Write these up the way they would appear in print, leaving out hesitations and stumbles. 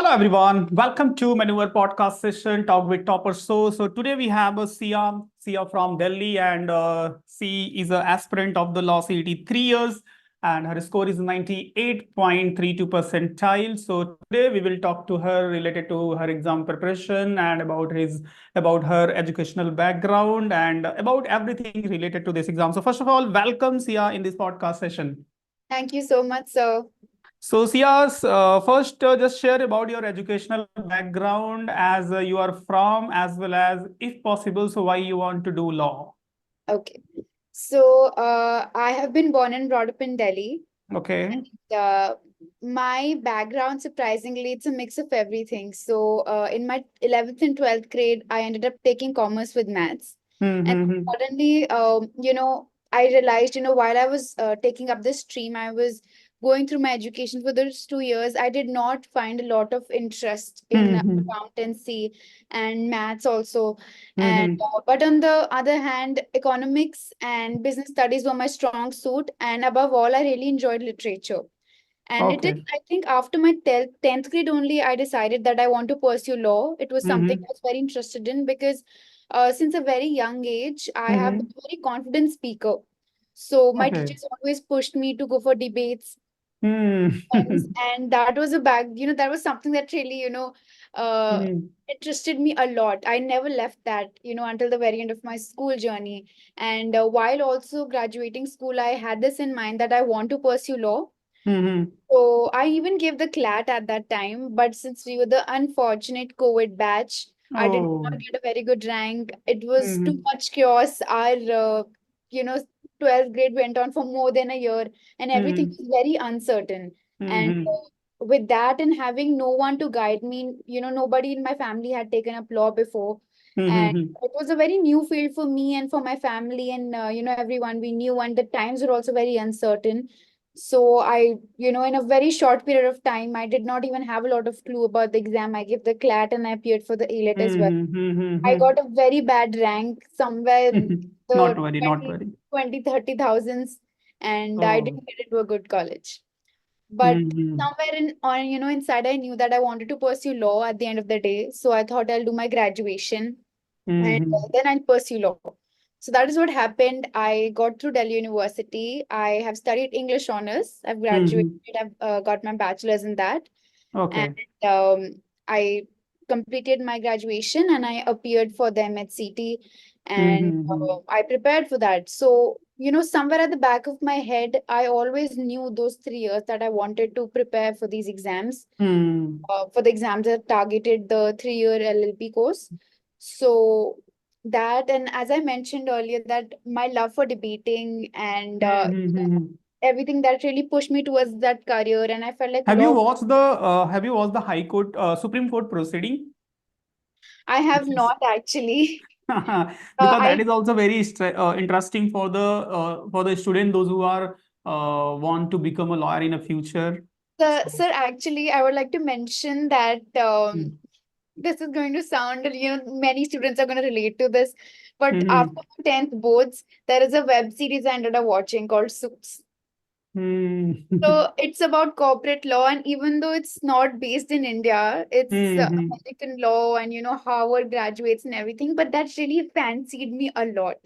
Hello everyone, welcome to my newer podcast session, Talk with Topper. So today we have a Sia from Delhi, and she is an aspirant of the Law CET 3 years, and her score is 98.32 percentile. So today we will talk to her related to her exam preparation and about her educational background and about everything related to this exam. So first of all, welcome Sia in this podcast session. Thank you so much, sir. So, Sias, first just share about your educational background as you are from, as well as, if possible, so why you want to do law. Okay. So, I have been born and brought up in Delhi. Okay. Uh, my background, surprisingly, it's a mix of everything. So, in my 11th and 12th grade, I ended up taking commerce with maths. And Mm-hmm. suddenly, I realized, while I was taking up this stream, I was going through my education for those 2 years. I did not find a lot of interest in Mm-hmm. accountancy and maths also. And Mm-hmm. but on the other hand, economics and business studies were my strong suit. And above all, I really enjoyed literature. And it is, Okay. I think, after my 10th grade only, I decided that I want to pursue law. It was something I Mm-hmm. was very interested in because since a very young age, I have been Mm-hmm. a very confident speaker. So my Okay. teachers always pushed me to go for debates. Mm-hmm. And that was that was something that really, uh, Mm-hmm. interested me a lot. I never left that, until the very end of my school journey. And while also graduating school, I had this in mind that I want to pursue law. Mm-hmm. So I even gave the CLAT at that time, but since we were the unfortunate COVID batch, I did not Oh. get a very good rank. It was too Mm-hmm. much chaos. Our, you know, 12th grade went on for more than a year, and everything Mm-hmm. was very uncertain. And Mm-hmm. with that, and having no one to guide me, nobody in my family had taken up law before. And Mm-hmm. it was a very new field for me and for my family, and everyone we knew, and the times were also very uncertain. So I, in a very short period of time, I did not even have a lot of clue about the exam. I gave the CLAT and I appeared for the AILET as well. I Mm-hmm. got a very bad rank, somewhere Not the worry, not 20, worry. 20, 30,000s, and I Oh. didn't get into a good college. But Mm-hmm. somewhere inside, I knew that I wanted to pursue law at the end of the day. So I thought I'll do my graduation and Mm-hmm. then I'll pursue law. So that is what happened. I got through Delhi University. I have studied English honors. I've graduated. Mm-hmm. I've got my bachelor's in that, and Okay. I completed my graduation and I appeared for the MHCET, and Mm-hmm. I prepared for that. So somewhere at the back of my head, I always knew those 3 years that I wanted to prepare for these exams. Mm-hmm. For the exams that targeted the 3-year LLB course. So that, and as I mentioned earlier, that my love for debating and Mm-hmm. everything that really pushed me towards that career, and I felt like law. Have you watched the High Court Supreme Court proceeding? I have Which is not actually. because that I is also very interesting for the student those who are want to become a lawyer in the future. So, Sir, actually, I would like to mention that mm. this is going to sound, many students are going to relate to this. But after Mm-hmm. the 10th boards, there is a web series I ended up watching called Suits. Mm-hmm. So it's about corporate law, and even though it's not based in India, it's Mm-hmm. American law and Harvard graduates and everything. But that really fancied me a lot.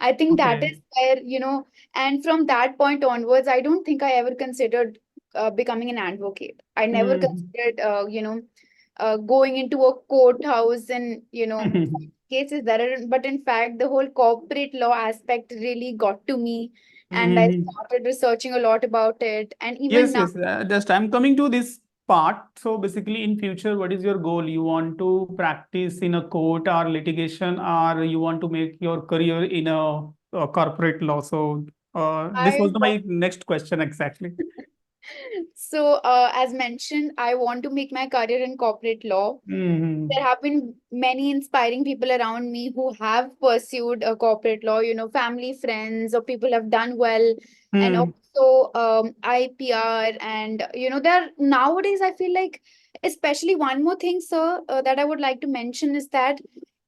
I think that Okay. is where and from that point onwards, I don't think I ever considered becoming an advocate. I never Mm-hmm. considered going into a courthouse and cases that are. But in fact, the whole corporate law aspect really got to me, and I Mm-hmm. started researching a lot about it. And even Yes, now, yes. Just I'm coming to this part. So basically, in future, what is your goal? You want to practice in a court or litigation, or you want to make your career in a corporate law? So this I was my next question exactly. so as mentioned, I want to make my career in corporate law. There Mm-hmm. have been many inspiring people around me who have pursued a corporate law, family, friends, or people have done well, and Mm-hmm. also IPR. And, there nowadays, I feel like, especially one more thing, sir, that I would like to mention is that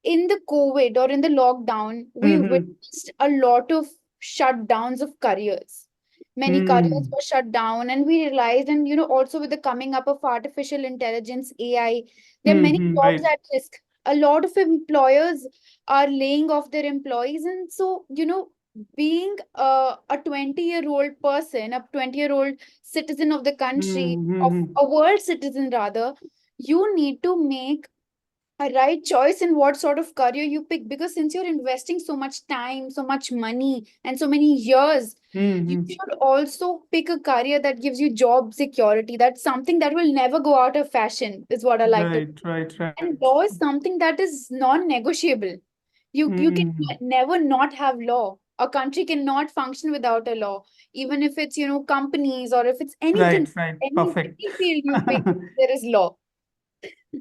in the COVID or in the lockdown, we Mm-hmm. witnessed a lot of shutdowns of careers. Many careers were shut down, and we realized, and also with the coming up of artificial intelligence, AI, there are many jobs Right. at risk. A lot of employers are laying off their employees, and so being a 20-year-old person, a 20-year-old citizen of the country, of a world citizen rather, you need to make a right choice in what sort of career you pick, because since you're investing so much time, so much money, and so many years, you should also pick a career that gives you job security. That's something that will never go out of fashion, is what I like to. Right. And law is something that is non-negotiable. You can never not have law. A country cannot function without a law, even if it's companies, or if it's anything, Right. Perfect. any field you pick, there is law.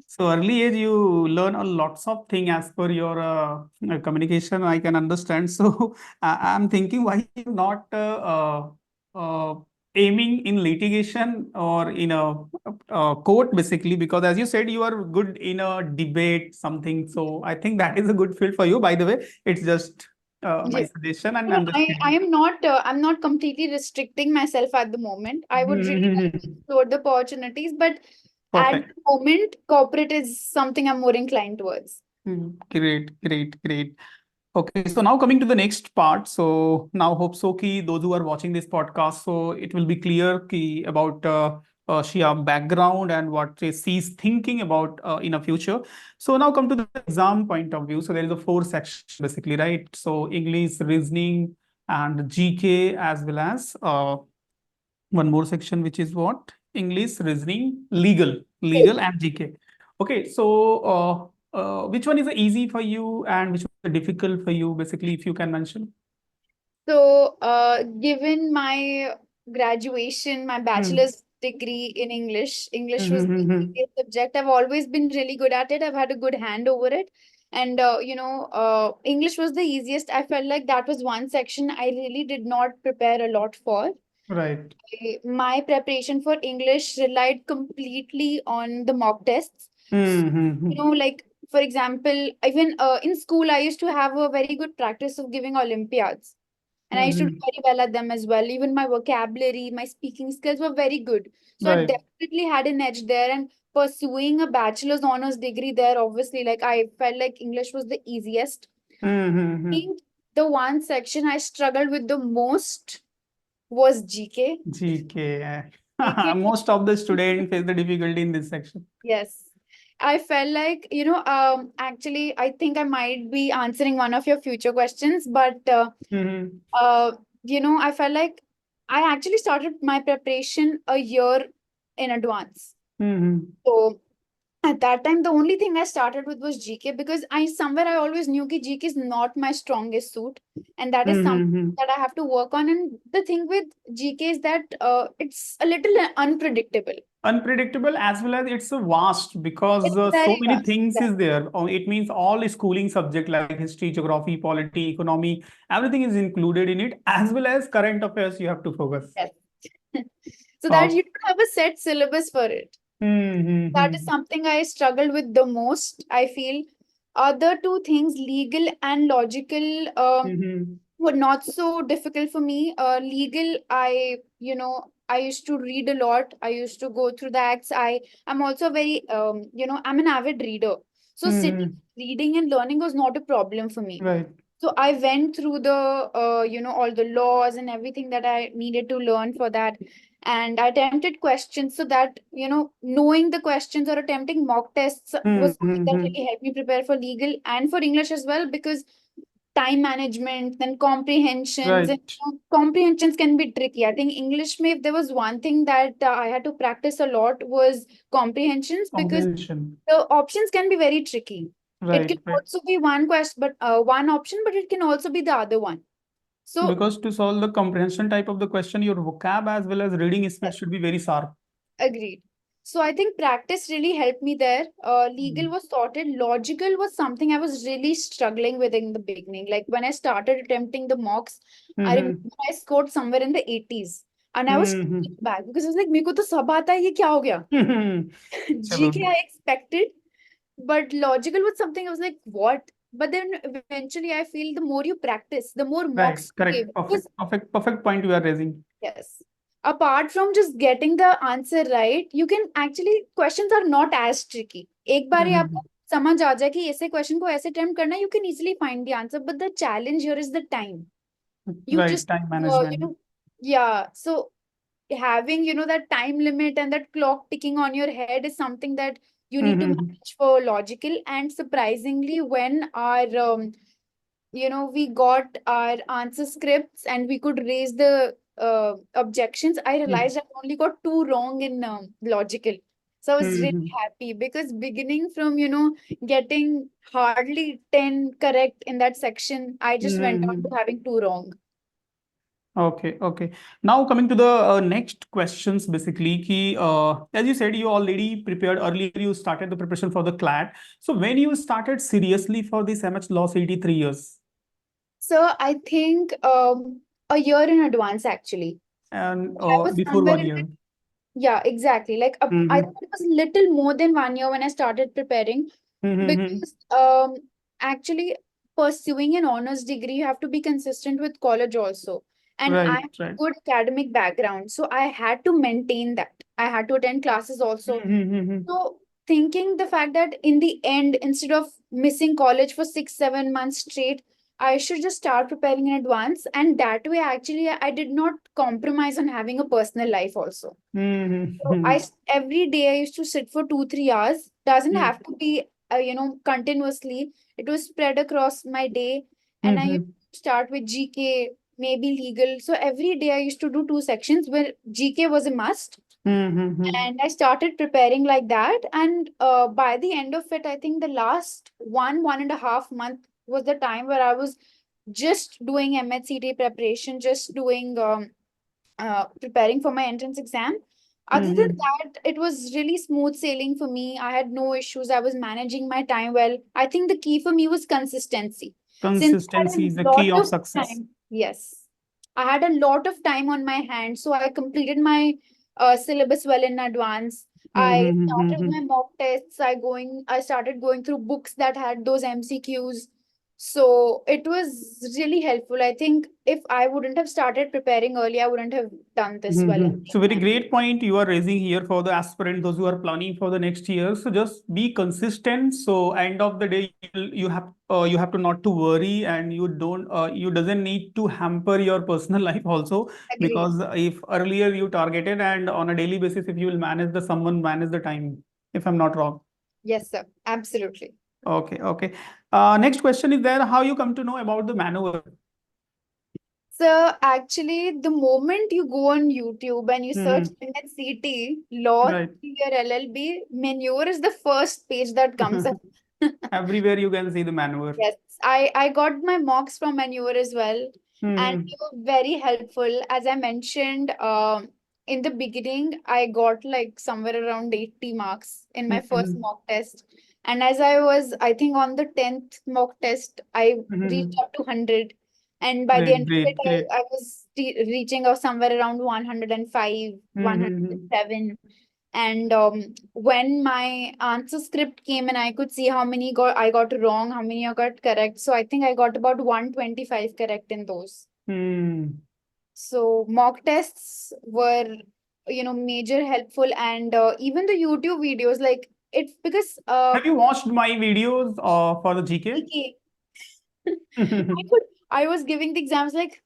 So early age, you learn a lots of thing as per your communication. I can understand. So I'm thinking why you not aiming in litigation or in a court basically, because as you said, you are good in a debate something. So I think that is a good field for you. By the way, it's just my Yeah. suggestion, and No, I'm just I kidding. am not I'm not completely restricting myself at the moment. I would really like to explore the opportunities, but at Perfect. the moment, corporate is something I'm more inclined towards. Great. Okay, so now coming to the next part. So now hope so ki those who are watching this podcast, so it will be clear ki about Shia background and what she's thinking about in a future. So now come to the exam point of view. So there is a four section basically, right? So English, reasoning, and GK, as well as one more section, which is what? English, reasoning, legal and GK. Okay, so which one is easy for you and which one is difficult for you, basically, if you can mention? So, given my graduation, my Hmm. bachelor's degree in English, English was the Hmm. easiest subject. I've always been really good at it. I've had a good hand over it. And, English was the easiest. I felt like that was one section I really did not prepare a lot for. Right. My preparation for English relied completely on the mock tests. Hmm. Like, for example, even in school, I used to have a very good practice of giving Olympiads. And I used to do Hmm. very well at them as well. Even my vocabulary, my speaking skills were very good. So I Right. definitely had an edge there. And pursuing a bachelor's honors degree there, obviously, like I felt like English was the easiest. I Hmm. think the one section I struggled with the most was GK. GK. GK, Most of the students face the difficulty in this section. yes. I felt like, actually, I think I might be answering one of your future questions, but Hmm. uh, I felt like I actually started my preparation a year in advance. Hmm. So at that time, the only thing I started with was GK, because I always knew that GK is not my strongest suit, and that is something Hmm. that I have to work on. And the thing with GK is that it's a little unpredictable. Unpredictable, as well as it's a vast, because It's so very many vast. things is there. It means all schooling subject like history, geography, polity, economy, everything is included in it, as well as current affairs you have to focus. Yes. So that uh, you don't have a set syllabus for it. That is hmm. something I struggled with the most, I feel. Other two things, legal and logical, Hmm. were not so difficult for me. Legal, I used to read a lot. I used to go through the acts. I'm also very, I'm an avid reader. So sitting, Hmm. reading and learning was not a problem for me. Right. So I went through all the laws and everything that I needed to learn for that. And I attempted questions, so that, knowing the questions or attempting mock tests was something that Hmm. really helped me prepare for legal and for English as well, because time management and comprehensions, and Right. comprehensions can be tricky. I think English, may if there was one thing that I had to practice a lot, was comprehensions, because Comprehension. the options can be very tricky. It can Right. also be one question, but one option, but it can also be the other one. So, Because to solve the comprehension type of the question, your vocab as well as reading speed yes, should be very sharp. agreed. So I think practice really helped me there. Legal Hmm. was sorted. Logical was something I was really struggling with in the beginning. Like when I started attempting the mocks, I remember Hmm. I scored somewhere in the 80s. And I was taken Hmm. back because I was like, मेरे को तो सब आता है, ये क्या हो गया? चलो. GK I expected, but logical was something I was like, what? But then eventually I feel the more you practice, the more Right, mocks you correct, give. perfect point you are raising. Yes. Apart from just getting the answer right, you can actually, questions are not as tricky. एक बार ही आपको समझ आ जाए कि ऐसे question को ऐसे attempt करना है, you can easily find the answer. But the challenge here is the time. You Right, just, time management. yeah. So having, that time limit and that clock ticking on your head is something that you need to manage for logical. And surprisingly, when our we got our answer scripts and we could raise the objections, I realized I only got two wrong in logical. So I was really happy because beginning from, getting hardly 10 correct in that section, I just went on to having two wrong. Okay, okay. Now coming to the next questions, basically, as you said, you already prepared earlier, you started the preparation for the CLAT. So when you started seriously for this MH Law CET 3 years? So I think a year in advance actually. And I was before somewhere one in year. Yeah, exactly. Like I think it was little more than 1 year when I started preparing because actually pursuing an honors degree, you have to be consistent with college also. And I Right, have right. good academic background, so I had to maintain that. I had to attend classes also. So thinking the fact that in the end, instead of missing college for 6, 7 months straight, I should just start preparing in advance. And that way, actually, I did not compromise on having a personal life also. So every day I used to sit for 2, 3 hours. Doesn't have to be continuously. It was spread across my day, and I used to start with GK, maybe legal. So every day I used to do two sections where GK was a must, and I started preparing like that. And by the end of it, I think the last 1.5 month was the time where I was just doing MHCET preparation, just doing preparing for my entrance exam. Other than that, it was really smooth sailing for me. I had no issues. I was managing my time well. I think the key for me was consistency. Since I had Consistency is the a lot key of of success. time, yes, I had a lot of time on my hands, so I completed my syllabus well in advance. I started with my mock tests. I started going through books that had those MCQs. So it was really helpful. I think if I wouldn't have started preparing early, I wouldn't have done this well in the So very exam. great point you are raising here for the aspirant, those who are planning for the next year. So just be consistent. So end of the day, you have to not to worry, and you doesn't need to hamper your personal life also, Agree. because if earlier you targeted, and on a daily basis, if you will someone manage the time, if I'm not wrong. Yes, sir. Absolutely. Okay, okay. Next question is there, how you come to know about the maneuver? So actually, the moment you go on YouTube and you search MHCT, Law Right. or LLB, manure is the first page that comes up. Everywhere you can see the maneuver. Yes, I got my mocks from Manure as well, and they were very helpful. As I mentioned, in the beginning, I got like somewhere around 80 marks in my first mock test. And as I was, I think on the 10th mock test, I reached up to 100. And by the Great, end of it, great, great. I was reaching out somewhere around 105, 107. And when my answer script came and I could see how many I got wrong, how many I got correct. So I think I got about 125 correct in those. So mock tests were, major helpful, and even the YouTube videos, like it because Have you watched my videos for the GK? okay, I was giving the exams like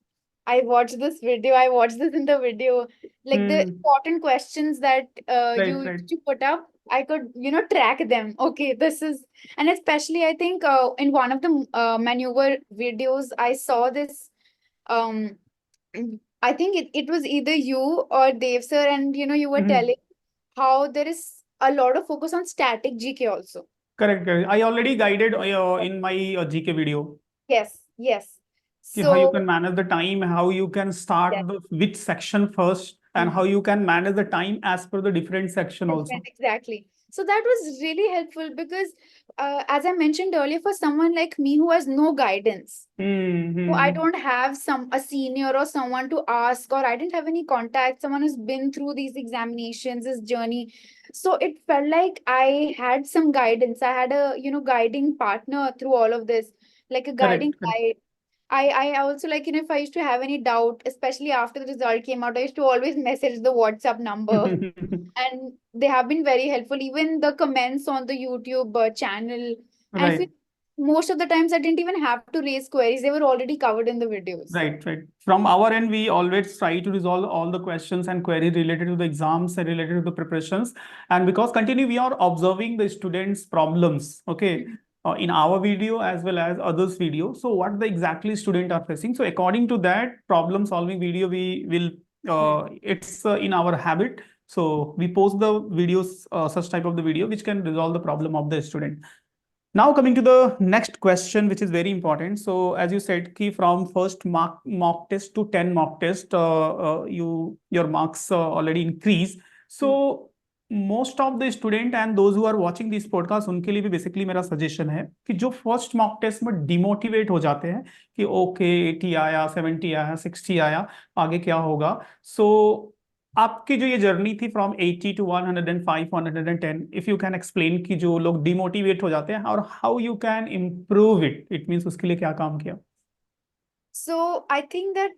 I watched this video, I watched this in the video. Like the important questions that you Right, right. used to put up, I could, track them. Okay, this is, and especially I think in one of the maneuver videos, I saw this. Um, I think it was either you or Dev sir, and you were telling how there is a lot of focus on static GK also. Correct, correct. I already guided in my GK video Yes, yes. how you So, can manage the time, how you can yes. start which section first, and how you can manage the time as per the different section Different, also. exactly. So that was really helpful because, as I mentioned earlier, for someone like me who has no guidance, so I don't have a senior or someone to ask, or I didn't have any contact, someone who's been through these examinations, this journey. So it felt like I had some guidance. I had a, guiding partner through all of this, like a guiding Correct, correct. guide. I also like, if I used to have any doubt, especially after the result came out, I used to always message the WhatsApp number, and they have been very helpful. Even the comments on the YouTube channel, and I feel Right. most of the times I didn't even have to raise queries; they were already covered in the videos. Right, right. From our end, we always try to resolve all the questions and queries related to the exams and related to the preparations. And because continue, we are observing the students' problems, okay, Mhm. in our video as well as others' video. So what the exactly student are facing. So according to that problem solving video, we will, Hmm. it's in our habit. So we post the videos, such type of the video, which can resolve the problem of the student. Now coming to the next question, which is very important. So as you said, key from first mock test to 10 mock test, your marks already increase. So most of the student and those who are watching this podcast, उनके लिए भी basically मेरा suggestion है कि जो first mock test में demotivate हो जाते हैं कि okay 80 आया 70 आया 60 आया आगे क्या होगा. So आपकी जो ये जर्नी थी from 80 to 105 110, if you can explain कि जो लोग डिमोटिवेट हो जाते हैं और how you can improve it, it means उसके लिए क्या काम किया. So I think that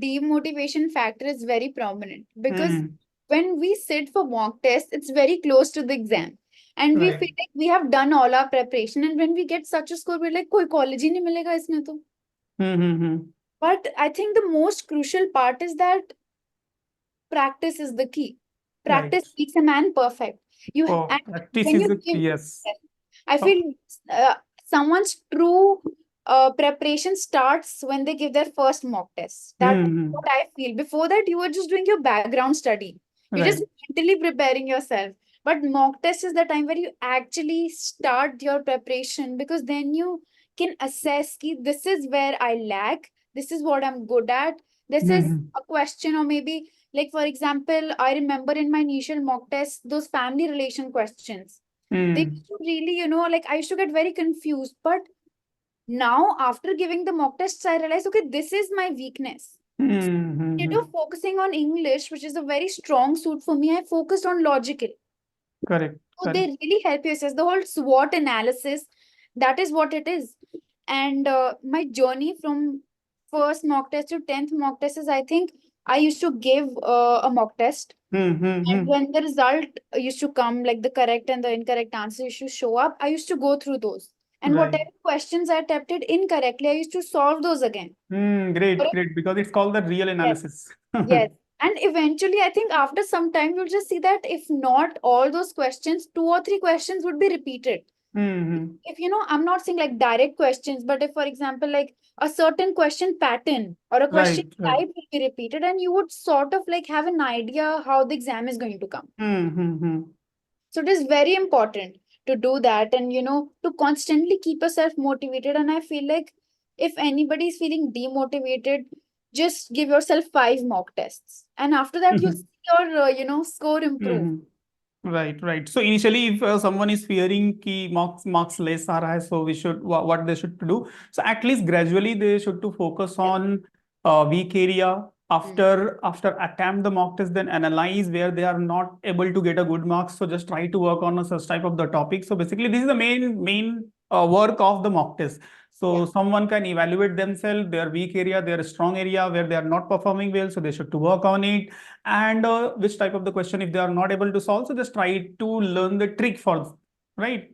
demotivation factor is very prominent because hmm. when we sit for mock test, it's very close to the exam. And we feel right. like we have done all our preparation. And when we get such a score, we're like, koi college ही नहीं मिलेगा इसमें तो. हम्म. But I think the most crucial part is that practice is the key. Right. Practice makes a man perfect. Oh And practice when is, you give, yes. I feel someone's true preparation starts when they give their first mock test. That's hmm. what I feel. Before that, you were just doing your background study. You're just right. mentally preparing yourself. But mock test is the time where you actually start your preparation, because then you can assess ki this is where I lack, this is what I'm good at, this is hmm. a question, or maybe like for example, I remember in my initial mock test, those family relation questions. They hmm. used to really, like I used to get very confused. But now, after giving the mock tests, I realized, okay, this is my weakness. Instead of focusing on English, which is a very strong suit for me, I focused on logical. Correct. So correct. they really help you assess the whole SWOT analysis. That is what it is. And my journey from first mock test to 10th mock test is, I think, I used to give a mock test. And hmm. when the result used to come, like the correct and the incorrect answer used to show up, I used to go through those. And right. whatever questions I attempted incorrectly, I used to solve those again. Or great if- great because it's called the real Yes, analysis. yes. And eventually, I think after some time, you'll just see that if not all those questions, two or three questions would be repeated. Hmm. If I'm not saying like direct questions, but if, for example, like a certain question pattern or a question right. Right. type will be repeated, and you would sort of like have an idea how the exam is going to come. Hmm. So it is very important to do that, and to constantly keep yourself motivated. And I feel like if anybody is feeling demotivated, just give yourself 5 mock tests, and after that you'll see your score improve. Hmm. Right, right. So initially, if someone is fearing कि marks less आ रहा है, so we should what they should do. So at least gradually they should to focus Yes. on weak area. Mm. After attempt the mock test, then analyze where they are not able to get a good marks. So just try to work on a such type of the topic. So basically, this is the main work of the mock test. So Yeah. someone can evaluate themselves, their weak area, their strong area, where they are not performing well. So they should to work on it, and which type of the question if they are not able to solve, so just try to learn the trick for, right.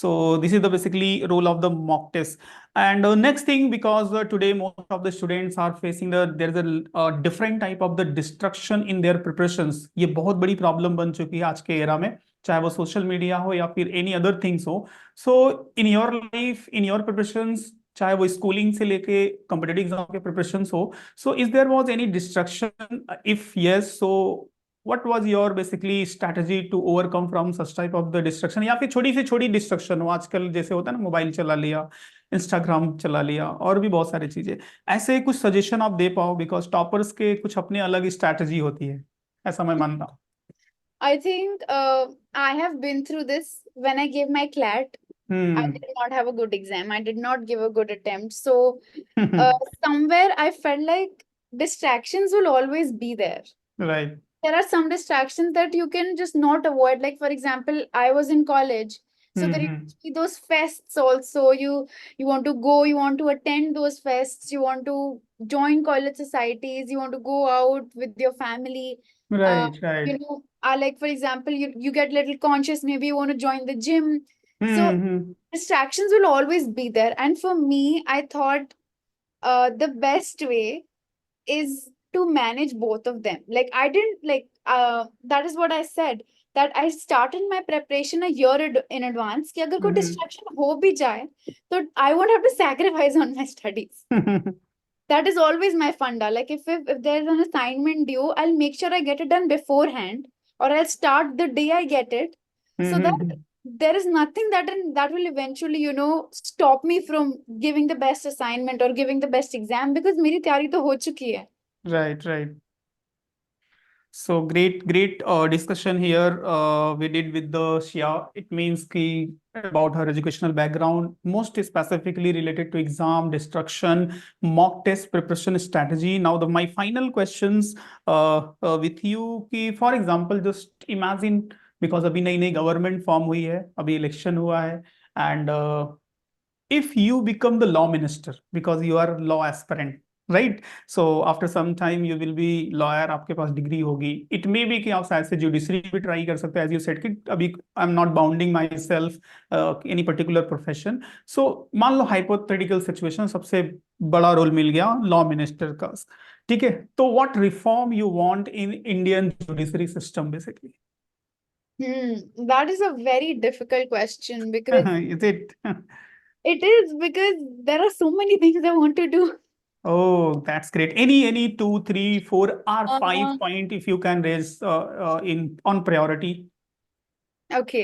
So this is the basically role of the mock test. And next thing, because today most of the students are facing there's a different type of the distraction in their preparations. ये बहुत बड़ी problem बन चुकी है आज के era में, चाहे वो सोशल मीडिया हो या फिर एनी अदर थिंग्स हो. So in your life, in your preparations, चाहे वो स्कूलिंग से लेके कॉम्पिटेटिव एग्जाम के प्रिपरेशंस हो, so is there was any distraction? If yes, so what was your basically strategy to overcome from such type of the distraction? या फिर छोटी से छोटी डिस्ट्रक्शन हो, आजकल जैसे होता है ना, मोबाइल चला लिया, इंस्टाग्राम चला लिया, और भी बहुत सारी चीजें. ऐसे कुछ सजेशन आप दे पाओ, बिकॉज टॉपर्स के कुछ अपने अलग स्ट्रैटेजी होती है, ऐसा मैं मानता I think I have been through this when I gave my CLAT. I हूँ. did not have a good exam. I did not give a good attempt. So uh, somewhere I felt like distractions will always be there. Right. There are some distractions that you can just not avoid. Like, for example, I was in college So there Mm-hmm. used to be those fests also. You want to go, you want to attend those fests, you want to join college societies, you want to go out with your family. Uh, Right, right. like for example, you get little conscious, maybe you want to join the gym. So Mm-hmm. distractions will always be there. And for me, I thought the best way is to manage both of them. Like I didn't like that is what I said, that I started my preparation a year in advance कि अगर कोई Mm-hmm. distraction हो भी जाए तो I won't have to sacrifice on my studies. That is always my funda. Like if there's an assignment due, I'll make sure I get it done beforehand, or I'll start the day I get it, so that Mm-hmm. there is nothing that will eventually stop me from giving the best assignment or giving the best exam, because मेरी तैयारी तो हो चुकी है. Right, right. So great discussion here we did with the Shia. It means ki about her educational background, most specifically related to exam destruction, mock test preparation strategy. Now the my final questions with you ki for example just imagine because अभी नई नई government form हुई है, अभी election हुआ है, and if you become the law minister because you are law aspirant, right? So after some time you will be lawyer, आपके पास degree होगी, it may be कि आप शायद से जुडिशरी भी ट्राई कर सकते हैं, as you said कि अभी I am not bounding myself any particular profession. So मान लो हाइपोथेटिकल सिचुएशन, सबसे बड़ा रोल मिल गया लॉ मिनिस्टर का, ठीक है, तो what reform you want in Indian judiciary system basically? That is a very difficult question, because Is it? it is, because there are so many things I want to do. Oh, that's great. Any two, three, four, or five Uh, point if you can raise in on priority. okay.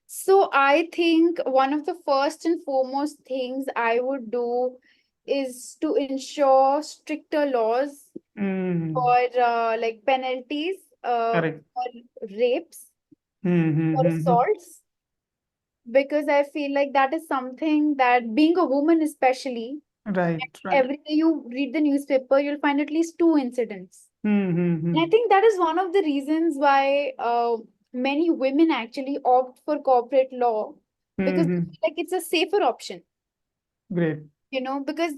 So I think one of the first and foremost things I would do is to ensure stricter laws Mm, for like penalties correct. for rapes, for Mm-hmm. assaults, because I feel like that is something that, being a woman especially, Right, right. every day you read the newspaper, you'll find at least two incidents. And I Mm-hmm. think that is one of the reasons why many women actually opt for corporate law, because they Mm-hmm. feel like it's a safer option, Great. because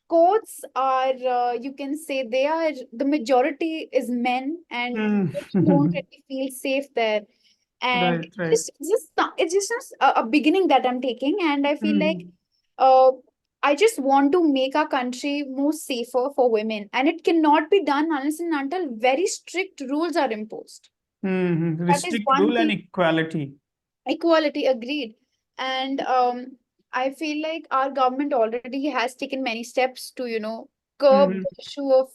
courts are, you can say, they are, the majority is men, and women don't Mm. really feel safe there. And Right, right. it's just a beginning that I'm taking, and I feel like Mm-hmm. uh, I just want to make our country more safer for women, and it cannot be done unless and until very strict rules are imposed. Mm-hmm. That is Restrict one rule and thing. equality. Equality, agreed. And I feel like our government already has taken many steps to, curb Mm-hmm. the issue of,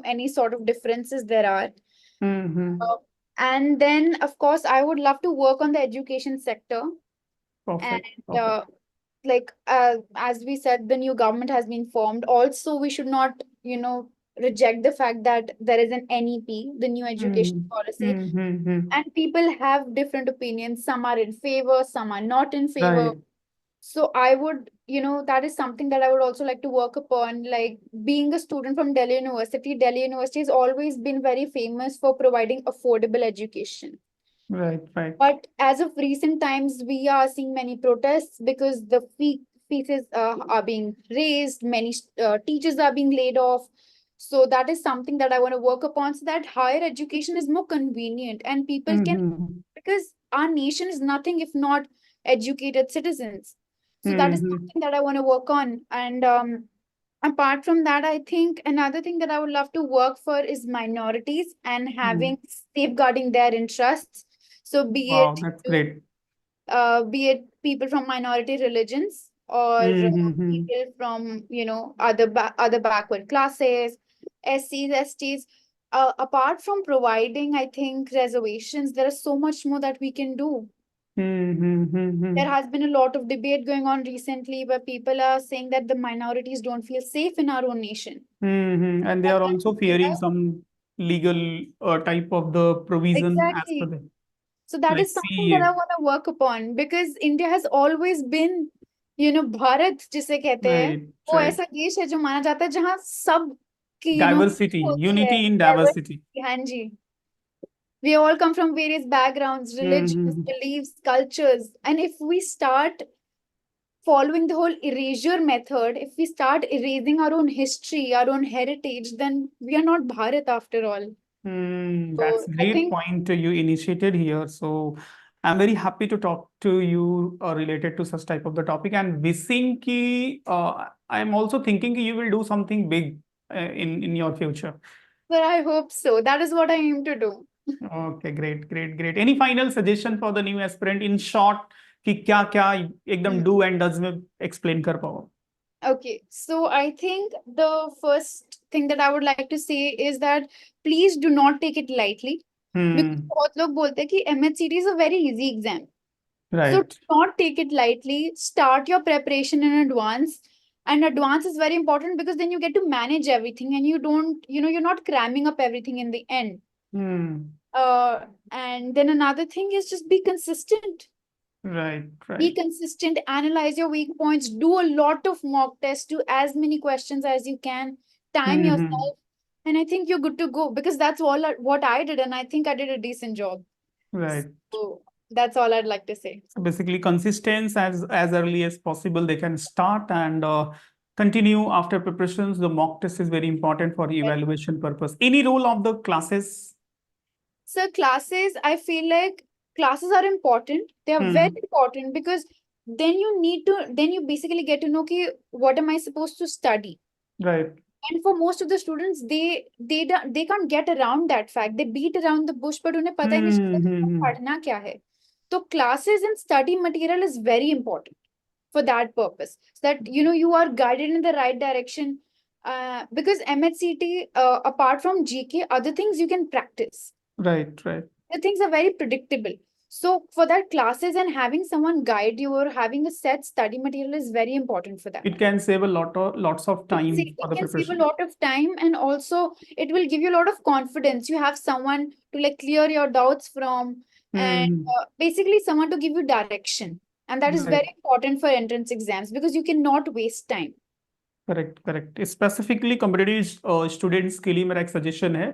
any sort of differences there are. Mm-hmm. Uh, and then, of course, I would love to work on the education sector. And Perfect. Perfect. like as we said, the new government has been formed. Also, we should not, reject the fact that there is an NEP, the new education Mm-hmm. policy, Mm-hmm. and people have different opinions. Some are in favor, some are not in favor. Right. So I would, that is something that I would also like to work upon. Like, being a student from Delhi University has always been very famous for providing affordable education. Right. Right. But as of recent times, we are seeing many protests because the fees are being raised, many teachers are being laid off. So that is something that I want to work upon, so that higher education is more convenient and people can, Mm-hmm. because our nation is nothing if not educated citizens. So that is Mm-hmm. something that I want to work on. And apart from that, I think another thing that I would love to work for is minorities and Mm-hmm. having safeguarding their interests. So Wow, that's great. be it people from minority religions, or Mm-hmm. people from, other backward classes, SCs, STs. Apart from providing, I think, reservations, there is so much more that we can do. There Mm-hmm. has been a lot of debate going on recently where people are saying that the minorities don't feel safe in our own nation. Mm-hmm. And they But are also fearing some legal type of the provision as per exactly. the So that like is something that I CA. want to work upon, because India has always been, Bharat जिसे कहते हैं, Right, वो right. ऐसा देश है जो माना जाता है जहाँ सब की, Diversity, होती है, unity in diversity. diversity. हाँ जी. We all come from various backgrounds, religions, Mm-hmm. beliefs, cultures. And if we start following the whole erasure method, if we start erasing our own history, our own heritage, then we are not Bharat after all. That's So a I great think point you initiated here. So I'm very happy to talk to you related to such type of the topic and wishing ki I'm also thinking ki you will do something big in your future. but I hope so. That is what I aim to do. Okay, great, great, great. Any final suggestion for the new aspirant in short कि क्या क्या एकदम Hmm. do and does में explain कर पाओ? Okay, so I think the first thing that I would like to say is that please do not take it lightly. Because Hmm. बहुत लोग बोलते हैं कि MHCT is a very easy exam. So do Right. not take it lightly. Start your preparation in advance. And advance is very important because then you get to manage everything and you don't, you're not cramming up everything in the end. Hmm. And then another thing is just be consistent. Right. Be Right. consistent, analyze your weak points, do a lot of mock tests, do as many questions as you can, time Hmm. yourself, and I think you're good to go because that's all what I did, and I think I did a decent job. Right. So that's all I'd like to say. So basically, consistency as early as possible they can start and continue after preparations. The mock test is very important for evaluation purpose. Any role of the classes? So classes, I feel like classes are important. They are very Hmm. important because then you basically get to know ki, what am I supposed to study. Right. And for most of the students, they can't get around that fact. They beat around the bush, but उन्हें पता ही नहीं चलता कि उन्हें Hmm. पढ़ना क्या है. So classes and study material is very important for that purpose. So that you are guided in the right direction. Because MHCT, apart from GK, other things you can practice. Right. Right. The things are very predictable. So for that, classes and having someone guide you or having a set study material is very important for that. It can save a lots of time for It the can save a preparation. lot of time, and also it will give you a lot of confidence. You have someone to like clear your doubts from, and Hmm. basically someone to give you direction. And that is Right. very important for entrance exams because you cannot waste time. Correct correct specifically competitive students के लिए मेरा एक suggestion है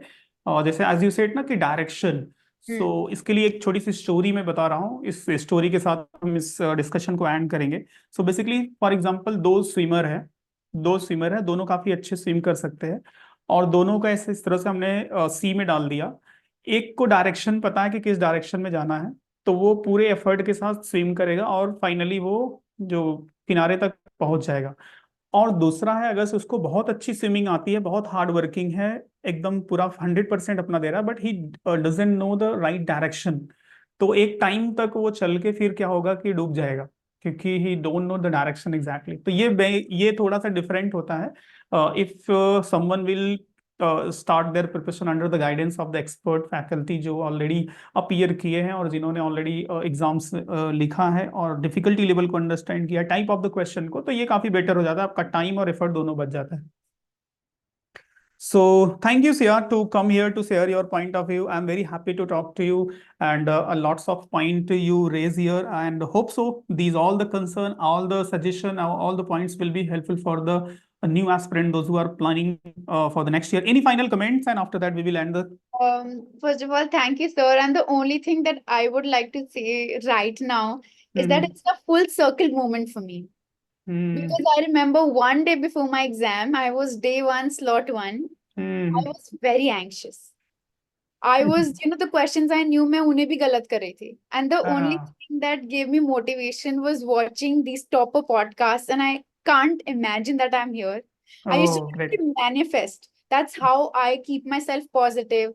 जैसे as you said ना कि direction so Hmm. इसके लिए एक छोटी सी स्टोरी मैं बता रहा हूँ इस स्टोरी के साथ हम इस डिस्कशन को एंड करेंगे सो बेसिकली फॉर एग्जांपल दो स्विमर है दोनों काफी अच्छे स्विम कर सकते हैं और दोनों का ऐसे इस तरह से हमने सी में डाल दिया एक को डायरेक्शन पता है कि किस डायरेक्शन में जाना है तो वो पूरे एफर्ट के साथ स्विम करेगा और फाइनली वो जो किनारे तक पहुंच जाएगा और दूसरा है अगर से उसको बहुत अच्छी स्विमिंग आती है बहुत हार्ड वर्किंग है एकदम पूरा 100% अपना दे रहा है but he doesn't know the right direction तो एक टाइम तक वो चल के फिर क्या होगा कि डूब जाएगा क्योंकि ही don't know the direction exactly तो ये थोड़ा सा डिफरेंट होता है if someone will start their preparation under the guidance of the expert faculty जो ऑलरेडी अपीयर किए हैं और जिन्होंने ऑलरेडी एग्जाम्स लिखा है और डिफिकल्टी लेवल को अंडरस्टैंड किया टाइप ऑफ द क्वेश्चन को तो ये काफी बेटर हो जाता है आपका टाइम और एफर्ट दोनों बच जाता है so thank you, Sia, to come here to share your point of view. I'm very happy to talk to you and lots of point you raise here and hope so. These all the concern, all the suggestion, all the points will be helpful for the new aspirant, those who are planning for the next year. Any final comments? And after that, we will end the. First of all, thank you, sir. And the only thing that I would like to say right now is that Hmm. it's a full circle moment for me. Hmm. Because I remember one day before my exam, I was day one, slot one. I Hmm. was very anxious. I was, the questions I knew मैं उन्हें भी गलत कर रही थी. And the only Ah, thing that gave me motivation was watching these topper podcasts. And I can't imagine that I'm here. I used to oh, great. manifest. That's how I keep myself positive.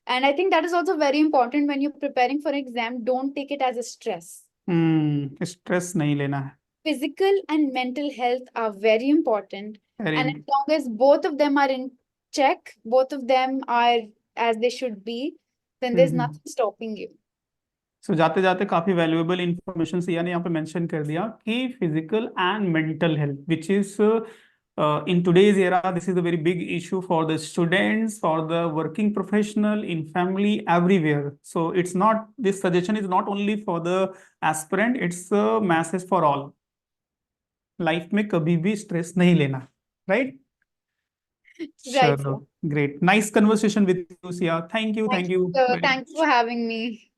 And I think that is also very important when you're preparing for an exam. Don't take it as a stress. Stress नहीं लेना है. Physical and mental health are very important. Very And as important. long as both of them are in check, both of them are as they should be, then there's Hmm. nothing stopping you. सो जाते जाते काफी valuable information से यानी यहाँ पे mention कर दिया कि physical and mental health which is in today's era this is a very big issue for the students for the working professional in family everywhere so it's not this suggestion is not only for the aspirant it's a message for all life में कभी भी stress नहीं लेना right Right, sir. Sure. Great. Nice conversation with you, Sia. Thank you. Thank Thank you, you sir. very Thank you much. for having me.